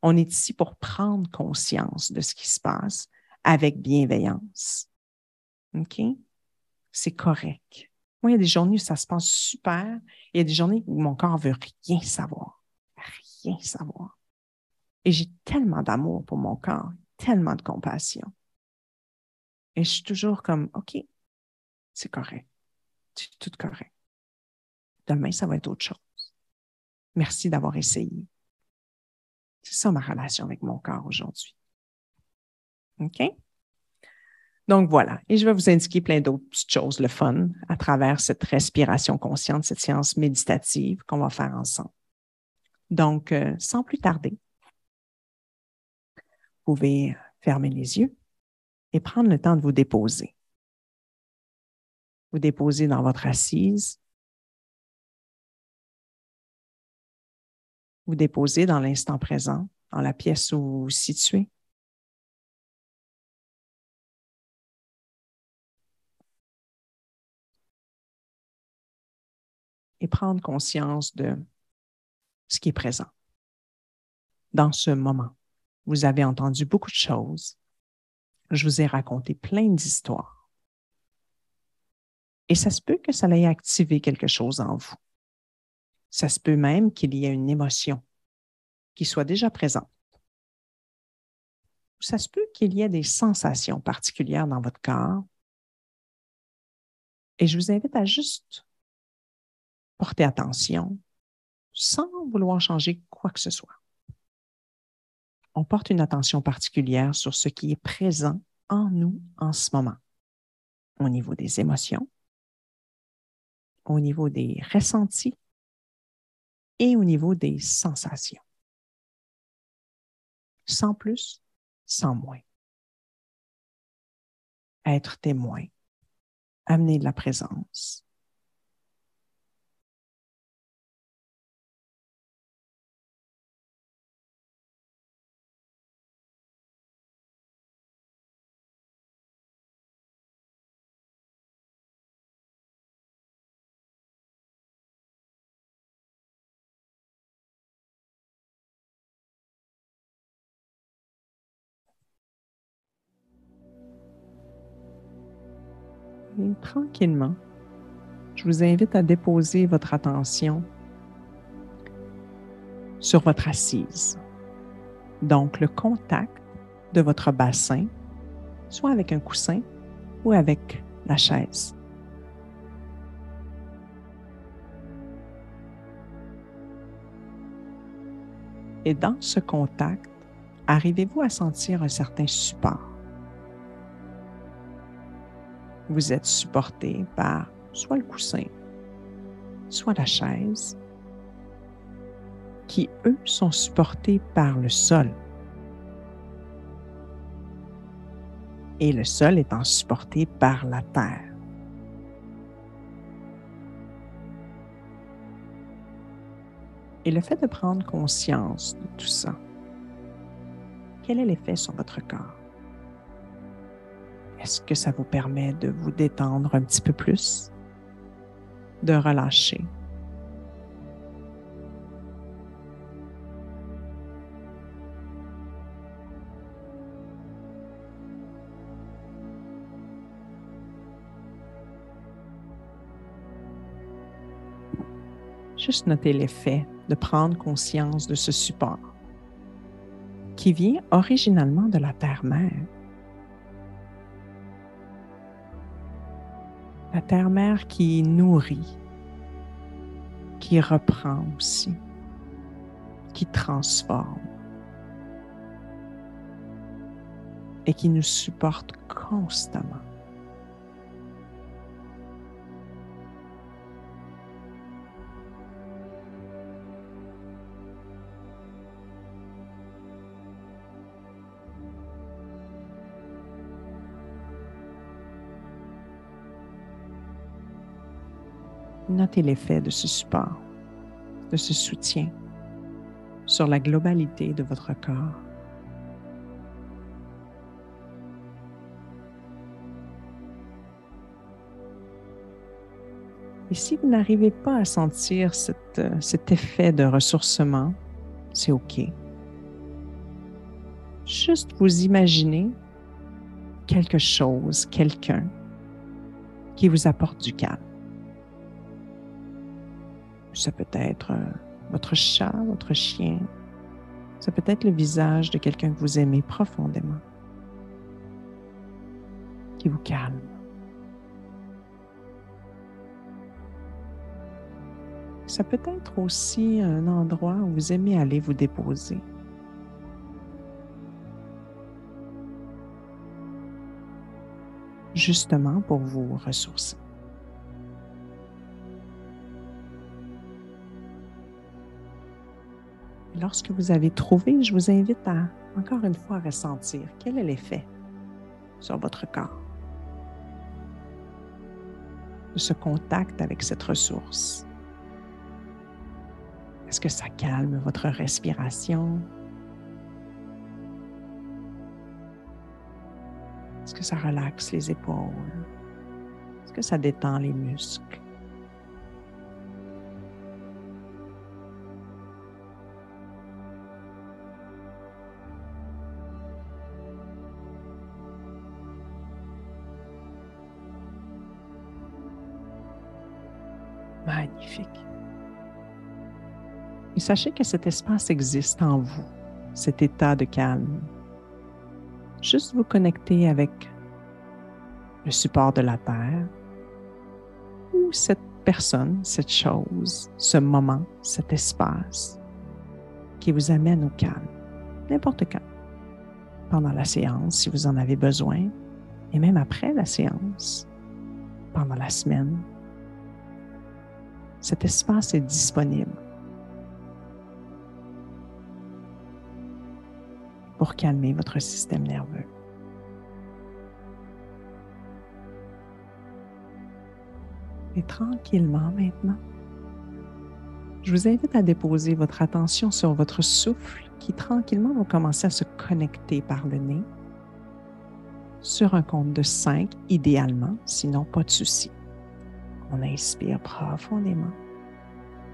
On est ici pour prendre conscience de ce qui se passe avec bienveillance. OK? C'est correct. Moi, il y a des journées où ça se passe super. Il y a des journées où mon corps ne veut rien savoir. Rien savoir. Et j'ai tellement d'amour pour mon corps, tellement de compassion. Et je suis toujours comme, OK, c'est correct. C'est tout correct. Demain, ça va être autre chose. Merci d'avoir essayé. C'est ça ma relation avec mon corps aujourd'hui. OK? Donc voilà. Et je vais vous indiquer plein d'autres petites choses, le fun, à travers cette respiration consciente, cette séance méditative qu'on va faire ensemble. Donc, sans plus tarder, vous pouvez fermer les yeux et prendre le temps de vous déposer. Vous déposer dans votre assise. Vous déposer dans l'instant présent, dans la pièce où vous vous situez. Et prendre conscience de ce qui est présent. Dans ce moment, vous avez entendu beaucoup de choses. Je vous ai raconté plein d'histoires. Et ça se peut que ça ait activé quelque chose en vous. Ça se peut même qu'il y ait une émotion qui soit déjà présente. Ça se peut qu'il y ait des sensations particulières dans votre corps. Et je vous invite à juste porter attention sans vouloir changer quoi que ce soit. On porte une attention particulière sur ce qui est présent en nous en ce moment, au niveau des émotions, au niveau des ressentis et au niveau des sensations. Sans plus, sans moins. Être témoin, amener de la présence. Et tranquillement, je vous invite à déposer votre attention sur votre assise. Donc, le contact de votre bassin, soit avec un coussin ou avec la chaise. Et dans ce contact, arrivez-vous à sentir un certain support? Vous êtes supporté par soit le coussin, soit la chaise, qui, eux, sont supportés par le sol. Et le sol étant supporté par la terre. Et le fait de prendre conscience de tout ça, quel est l'effet sur votre corps? Est-ce que ça vous permet de vous détendre un petit peu plus, de relâcher? Juste noter l'effet de prendre conscience de ce support qui vient originalement de la terre-mère. La terre-mère qui nourrit, qui reprend aussi, qui transforme et qui nous supporte constamment. Notez l'effet de ce support, de ce soutien sur la globalité de votre corps. Et si vous n'arrivez pas à sentir cet effet de ressourcement, c'est OK. Juste vous imaginez quelque chose, quelqu'un qui vous apporte du calme. Ça peut être votre chat, votre chien. Ça peut être le visage de quelqu'un que vous aimez profondément, qui vous calme. Ça peut être aussi un endroit où vous aimez aller vous déposer. Justement pour vous ressourcer. Lorsque vous avez trouvé, je vous invite à, encore une fois, ressentir quel est l'effet sur votre corps de ce contact avec cette ressource. Est-ce que ça calme votre respiration? Est-ce que ça relaxe les épaules? Est-ce que ça détend les muscles? Magnifique. Et sachez que cet espace existe en vous, cet état de calme. Juste vous connecter avec le support de la Terre ou cette personne, cette chose, ce moment, cet espace qui vous amène au calme, n'importe quand, pendant la séance si vous en avez besoin, et même après la séance, pendant la semaine. Cet espace est disponible pour calmer votre système nerveux. Et tranquillement maintenant, je vous invite à déposer votre attention sur votre souffle qui tranquillement va commencer à se connecter par le nez sur un compte de 5 idéalement, sinon pas de souci. On inspire profondément.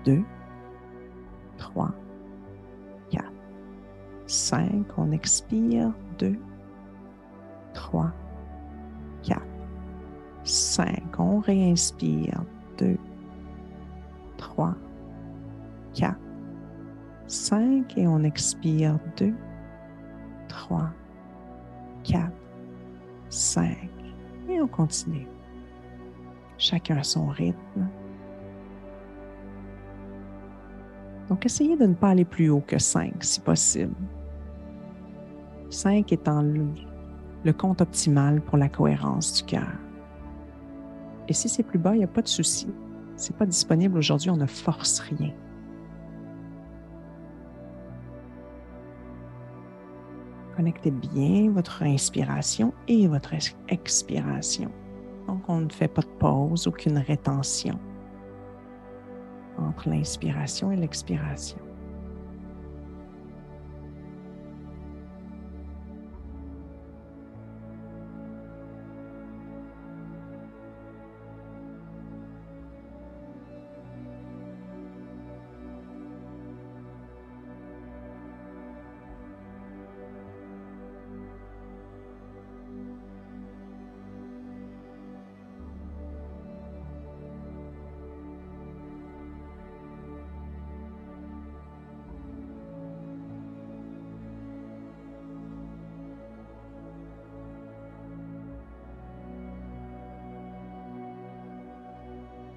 2, 3, 4, 5. On expire. 2, 3, 4, 5. On réinspire. 2, 3, 4, 5. Et on expire. 2, 3, 4, 5. Et on continue. Chacun à son rythme. Donc, essayez de ne pas aller plus haut que 5 si possible. 5 étant le compte optimal pour la cohérence du cœur. Et si c'est plus bas, il n'y a pas de souci. Ce n'est pas disponible aujourd'hui, on ne force rien. Connectez bien votre inspiration et votre expiration. Donc, on ne fait pas de pause, aucune rétention entre l'inspiration et l'expiration.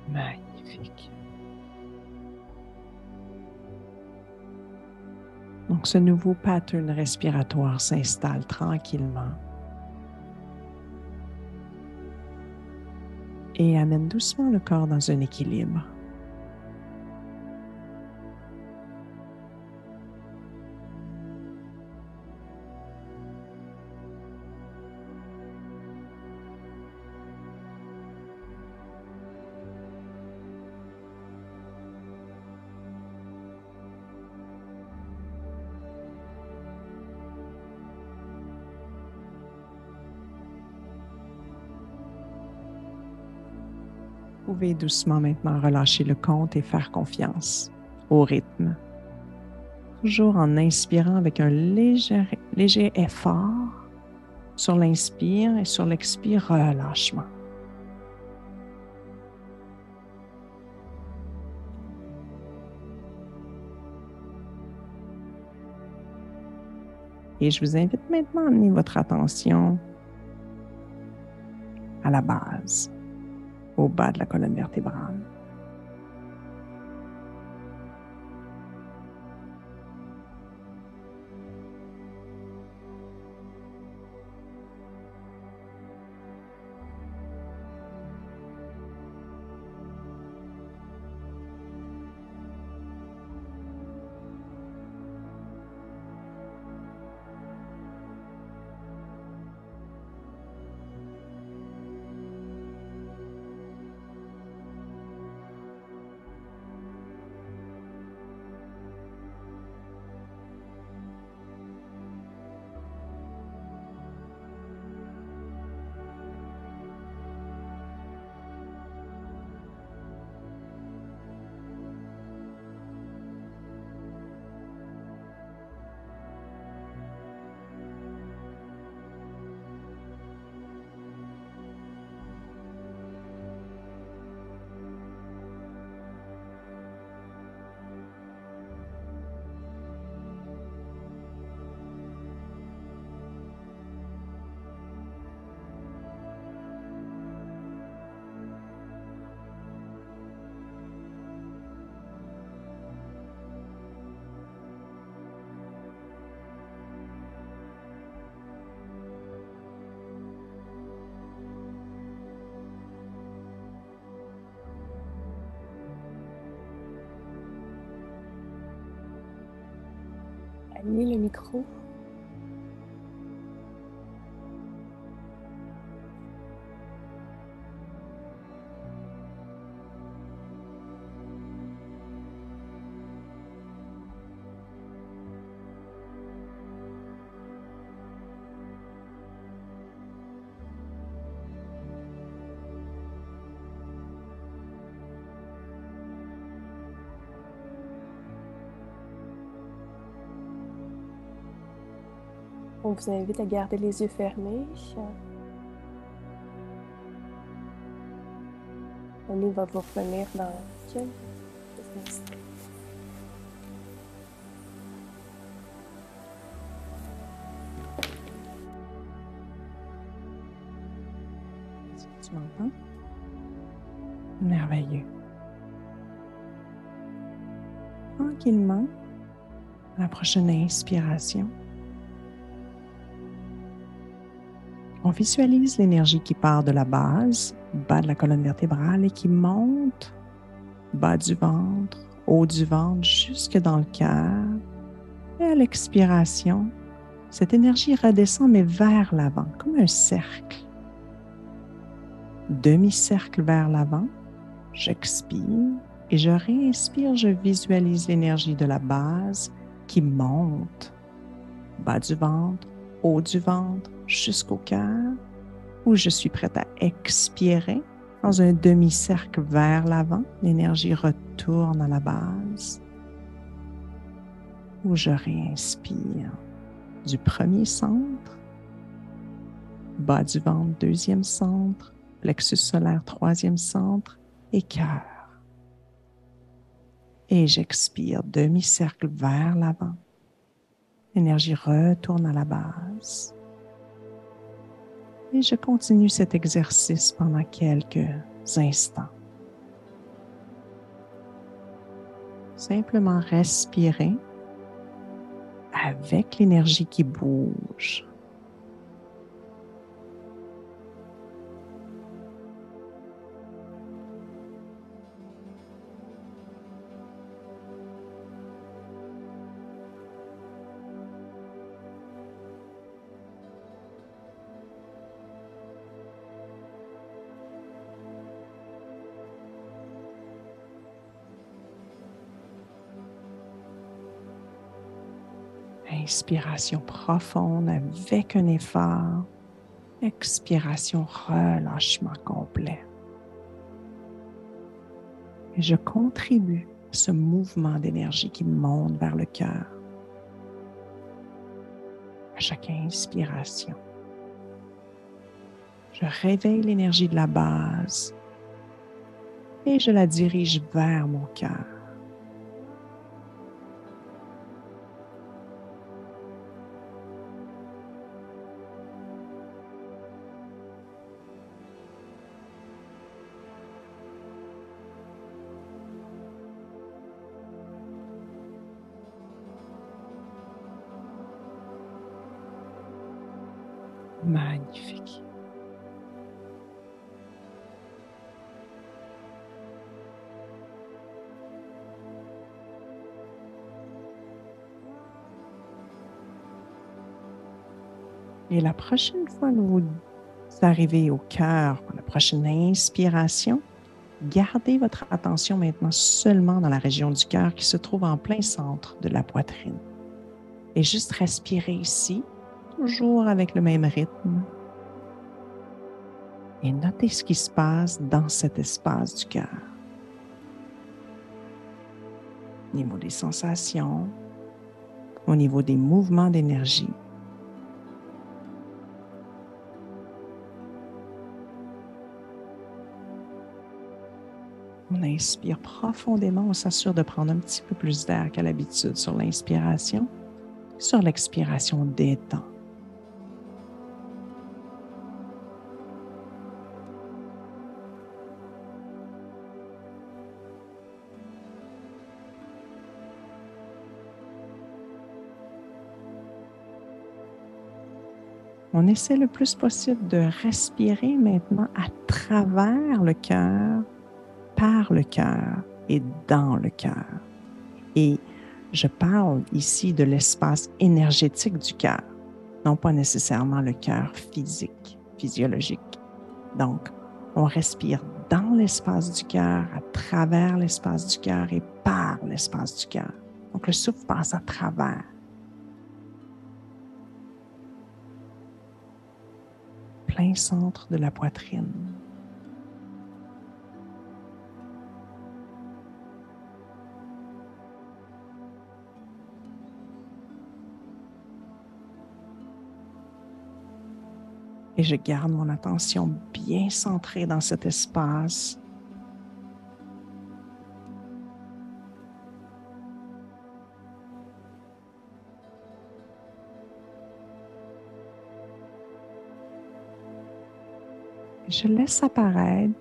Magnifique. Donc, ce nouveau pattern respiratoire s'installe tranquillement et amène doucement le corps dans un équilibre. Vous pouvez doucement maintenant relâcher le compte et faire confiance au rythme. Toujours en inspirant avec un léger effort sur l'inspire et sur l'expire, relâchement. Et je vous invite maintenant à amener votre attention à la base, au bas de la colonne vertébrale. Allumez le micro. On vous invite à garder les yeux fermés. On va vous revenir dans quelques instants. Est-ce que tu m'entends? Merveilleux. Tranquillement, à la prochaine inspiration, on visualise l'énergie qui part de la base, bas de la colonne vertébrale et qui monte, bas du ventre, haut du ventre, jusque dans le cœur. Et à l'expiration, cette énergie redescend mais vers l'avant, comme un cercle. Demi-cercle vers l'avant, j'expire et je réinspire, je visualise l'énergie de la base qui monte, bas du ventre, haut du ventre, jusqu'au cœur, où je suis prête à expirer dans un demi-cercle vers l'avant. L'énergie retourne à la base, où je réinspire du premier centre, bas du ventre, deuxième centre, plexus solaire, troisième centre et cœur. Et j'expire, demi-cercle vers l'avant. L'énergie retourne à la base. Et je continue cet exercice pendant quelques instants. Simplement respirer avec l'énergie qui bouge. Inspiration profonde avec un effort. Expiration, relâchement complet. Et je contribue à ce mouvement d'énergie qui monte vers le cœur. À chaque inspiration, je réveille l'énergie de la base et je la dirige vers mon cœur. Magnifique. Et la prochaine fois que vous arrivez au cœur, pour la prochaine inspiration, gardez votre attention maintenant seulement dans la région du cœur qui se trouve en plein centre de la poitrine. Et juste respirez ici, toujours avec le même rythme. Et notez ce qui se passe dans cet espace du cœur. Au niveau des sensations, au niveau des mouvements d'énergie. On inspire profondément, on s'assure de prendre un petit peu plus d'air qu'à l'habitude sur l'inspiration. Sur l'expiration, on détend. On essaie le plus possible de respirer maintenant à travers le cœur, par le cœur et dans le cœur. Et je parle ici de l'espace énergétique du cœur, non pas nécessairement le cœur physique, physiologique. Donc, on respire dans l'espace du cœur, à travers l'espace du cœur et par l'espace du cœur. Donc, le souffle passe à travers. Plein centre de la poitrine. Et je garde mon attention bien centrée dans cet espace. Je laisse apparaître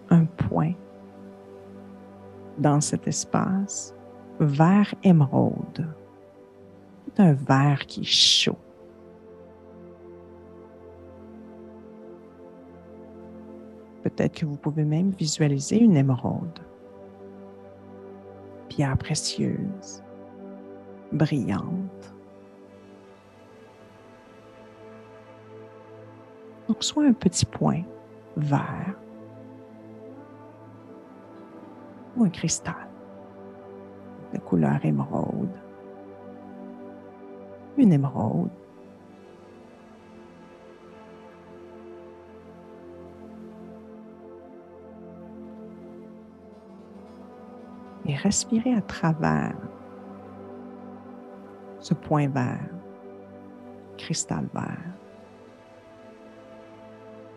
un point dans cet espace, vert émeraude. C'est un vert qui est chaud. Peut-être que vous pouvez même visualiser une émeraude. Pierre précieuse, brillante. Donc, soit un petit point vert ou un cristal de couleur émeraude. Une émeraude. Et respirez à travers ce point vert, cristal vert,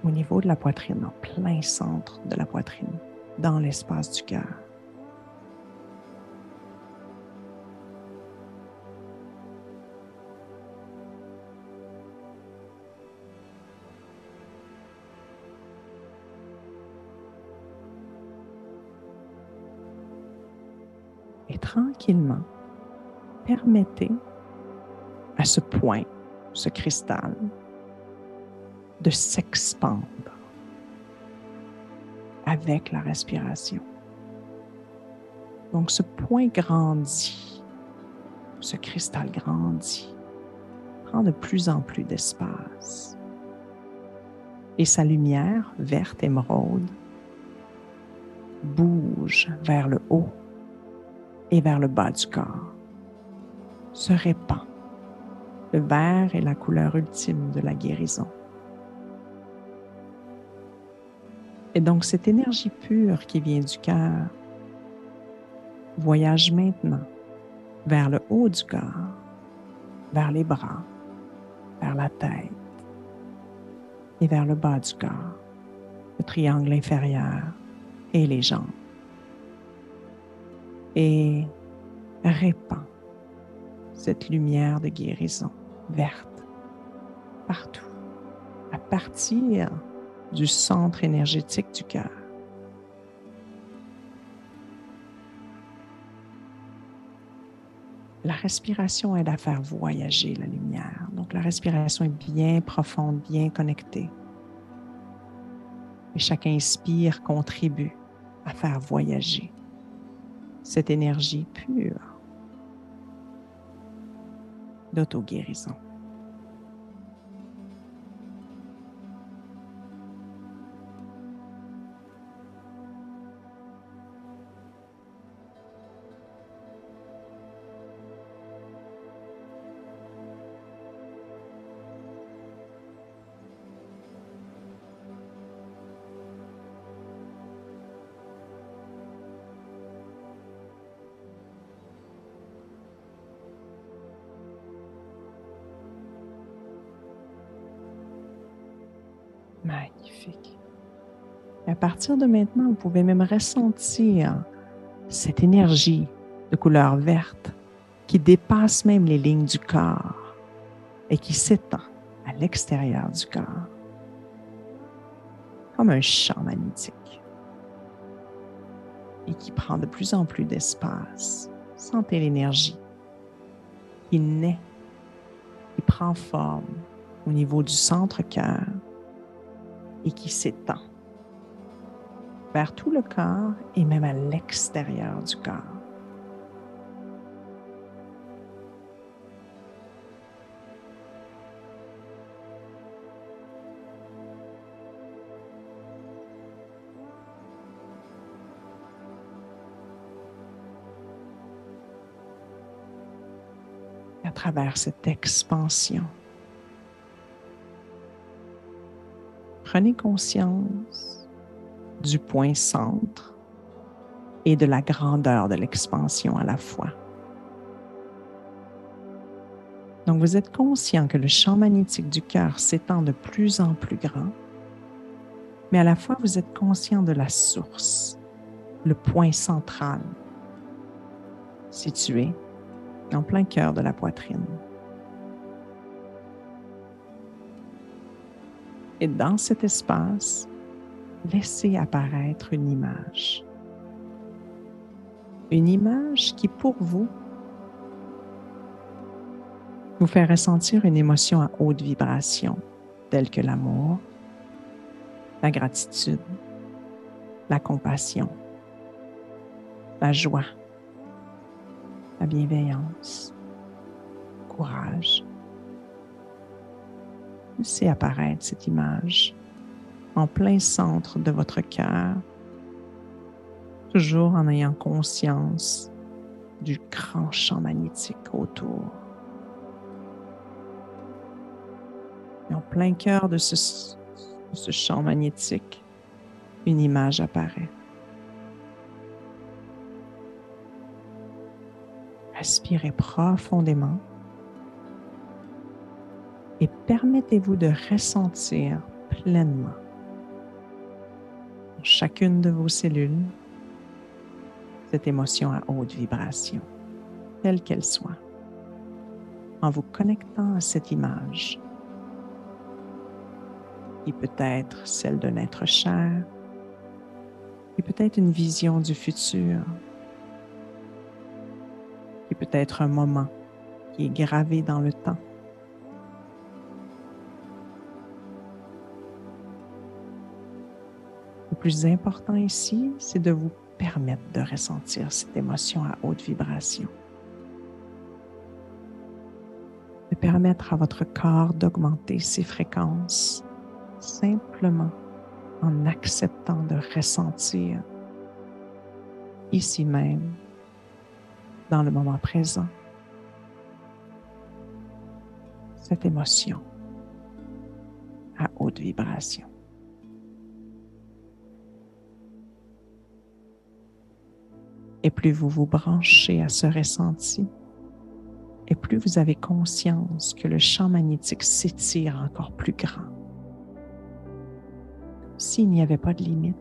au niveau de la poitrine, en plein centre de la poitrine, dans l'espace du cœur. Et tranquillement, permettez à ce point, ce cristal, de s'expandre avec la respiration. Donc, ce point grandit, ce cristal grandit, prend de plus en plus d'espace. Et sa lumière, verte émeraude, bouge vers le haut et vers le bas du corps, se répand. Le vert est la couleur ultime de la guérison. Et donc, cette énergie pure qui vient du cœur voyage maintenant vers le haut du corps, vers les bras, vers la tête et vers le bas du corps, le triangle inférieur et les jambes. Et répand cette lumière de guérison verte partout, à partir du centre énergétique du cœur. La respiration aide à faire voyager la lumière. Donc, la respiration est bien profonde, bien connectée. Et chaque inspire contribue à faire voyager cette énergie pure d'auto-guérison. Magnifique. Et à partir de maintenant, vous pouvez même ressentir cette énergie de couleur verte qui dépasse même les lignes du corps et qui s'étend à l'extérieur du corps, comme un champ magnétique, et qui prend de plus en plus d'espace. Sentez l'énergie qui naît, qui prend forme au niveau du centre-cœur et qui s'étend vers tout le corps et même à l'extérieur du corps. À travers cette expansion, prenez conscience du point centre et de la grandeur de l'expansion à la fois. Donc, vous êtes conscient que le champ magnétique du cœur s'étend de plus en plus grand, mais à la fois, vous êtes conscient de la source, le point central, situé en plein cœur de la poitrine. Et dans cet espace, laissez apparaître une image. Une image qui, pour vous, vous fait ressentir une émotion à haute vibration, telle que l'amour, la gratitude, la compassion, la joie, la bienveillance, le courage. Laissez apparaître cette image en plein centre de votre cœur, toujours en ayant conscience du grand champ magnétique autour. Et en plein cœur de ce champ magnétique, une image apparaît. Respirez profondément et permettez-vous de ressentir pleinement dans chacune de vos cellules cette émotion à haute vibration, telle qu'elle soit, en vous connectant à cette image qui peut être celle d'un être cher, qui peut être une vision du futur, qui peut être un moment qui est gravé dans le temps. Le plus important ici, c'est de vous permettre de ressentir cette émotion à haute vibration. De permettre à votre corps d'augmenter ses fréquences simplement en acceptant de ressentir ici même, dans le moment présent, cette émotion à haute vibration. Et plus vous vous branchez à ce ressenti, et plus vous avez conscience que le champ magnétique s'étire encore plus grand, comme s'il n'y avait pas de limite,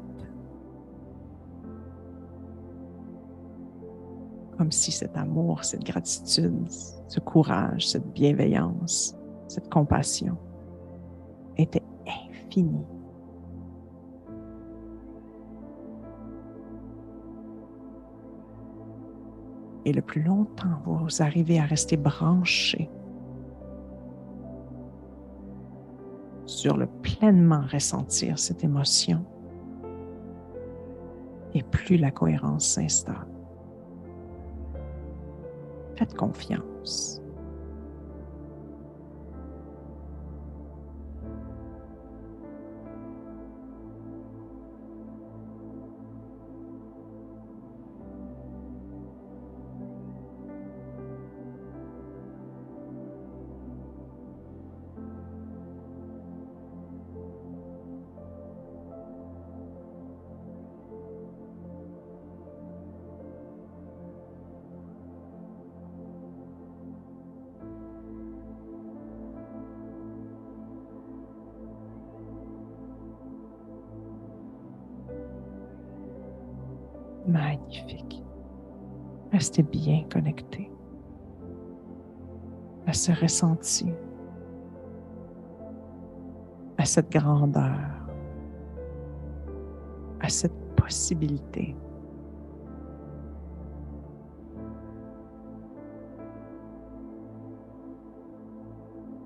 comme si cet amour, cette gratitude, ce courage, cette bienveillance, cette compassion était infini. Et le plus longtemps vous arrivez à rester branché sur le pleinement ressentir cette émotion, et plus la cohérence s'installe. Faites confiance. Magnifique. Restez bien connecté à ce ressenti, à cette grandeur, à cette possibilité.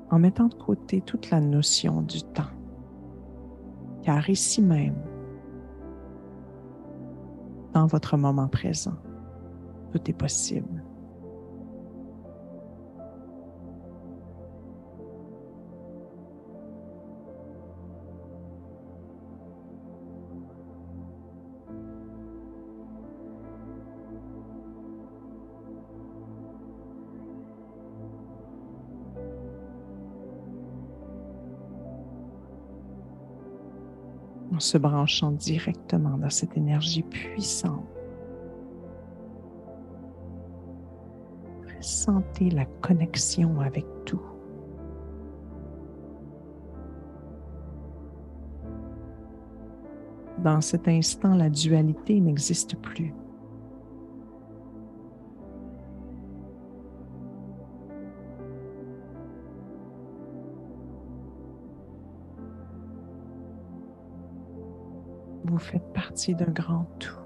En mettant de côté toute la notion du temps, car ici même, dans votre moment présent, tout est possible. En se branchant directement dans cette énergie puissante, ressentez la connexion avec tout. Dans cet instant, la dualité n'existe plus. Vous faites partie d'un grand tout,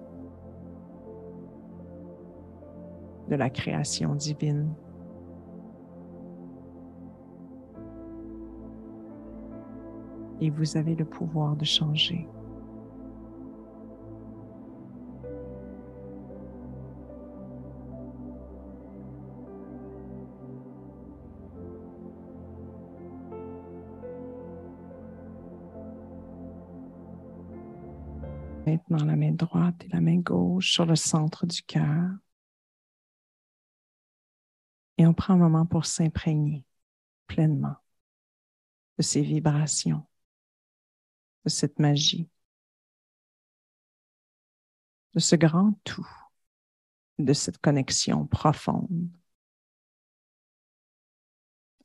de la création divine. Et vous avez le pouvoir de changer. Maintenant, la main droite et la main gauche sur le centre du cœur. Et on prend un moment pour s'imprégner pleinement de ces vibrations, de cette magie, de ce grand tout, de cette connexion profonde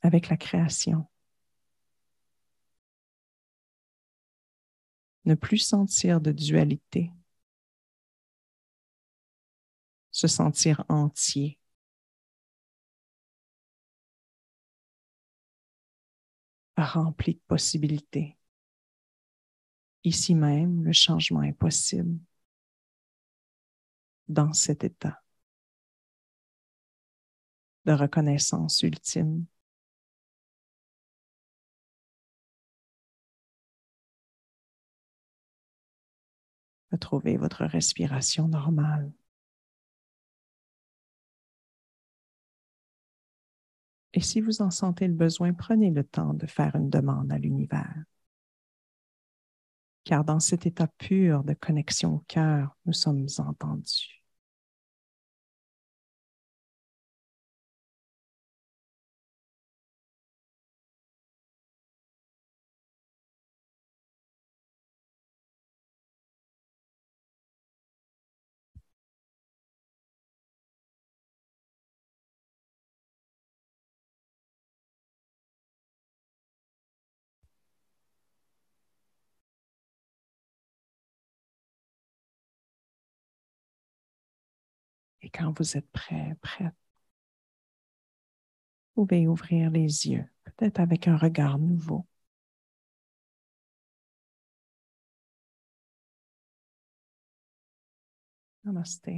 avec la création. Ne plus sentir de dualité, se sentir entier. Rempli de possibilités. Ici même, le changement est possible dans cet état de reconnaissance ultime. Retrouvez votre respiration normale. Et si vous en sentez le besoin, prenez le temps de faire une demande à l'univers. Car dans cet état pur de connexion au cœur, nous sommes entendus. Et quand vous êtes prêt, prête, vous pouvez ouvrir les yeux, peut-être avec un regard nouveau. Namaste.